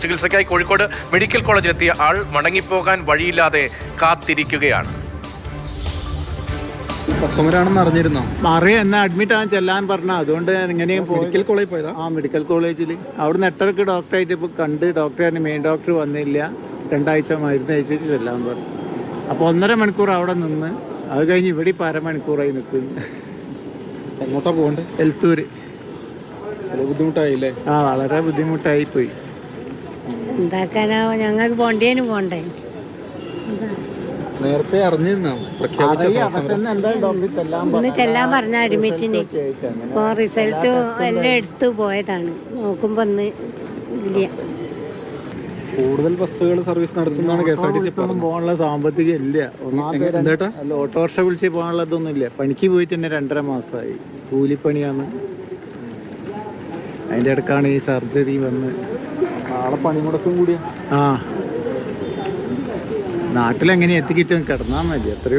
ചികിത്സയ്ക്കായി കോഴിക്കോട് മെഡിക്കൽ കോളേജിലെത്തിയ ആൾ മടങ്ങിപ്പോകാൻ വഴിയില്ലാതെ കാത്തിരിക്കുകയാണ്. അറിഞ്ഞിരുന്നോ? എന്നാ അഡ്മിറ്റ് ആകാൻ ചെല്ലാൻ പറഞ്ഞ, അതുകൊണ്ട് എങ്ങനെയും മെഡിക്കൽ കോളേജിൽ പോയതാ. മെഡിക്കൽ കോളേജിൽ അവിടുന്ന് 8:30 ഡോക്ടറായിട്ട് ഇപ്പോൾ കണ്ട്, ഡോക്ടർ മെയിൻ ഡോക്ടർ വന്നില്ല, 2 ആഴ്ച മരുന്ന് കഴിച്ചിട്ട് ചെല്ലാൻ പറഞ്ഞു. അപ്പോൾ 1.5 മണിക്കൂർ അവിടെ നിന്ന്, അത് കഴിഞ്ഞ് ഇവിടെ ഇപ്പോൾ അരമണിക്കൂറായി നിൽക്കുന്നു. എങ്ങോട്ടാ പോകണ്ടേ? എൽത്തൂര്. ബുദ്ധിമുട്ടായില്ലേ? വളരെ ബുദ്ധിമുട്ടായി പോയി. എന്താക്കാനാ, ഞങ്ങൾക്ക് പോണ്ടേ. നേരത്തെ അറിഞ്ഞിരുന്നോ? ഇന്ന് ചെല്ലാൻ പറഞ്ഞ അഡ്മിറ്റിന്. ഇപ്പോൾ റിസൾട്ട് എല്ലാം എടുത്തു പോയതാണ്. നോക്കുമ്പോ ഇന്ന് ഇല്ല. കൂടുതൽ ബസ്സുകൾ സർവീസ് നടത്തുന്നതാണ് KSRTC. പോകാനുള്ള സാമ്പത്തികം ഇല്ല. അല്ല, ഓട്ടോറിക്ഷ വിളിച്ച് പോകാനുള്ളതൊന്നും ഇല്ല. പണിക്ക് പോയിട്ട് തന്നെ 2.5 മാസമായി. കൂലിപ്പണിയാണ്. അതിൻ്റെ ഇടക്കാണ് ഈ സർജറി വന്ന്. നാളെ പണിമുടക്കും കൂടിയാ. നാട്ടിലെങ്ങനെ എത്തിക്കിട്ട് കിടന്നാൽ മതി, അത്രയും.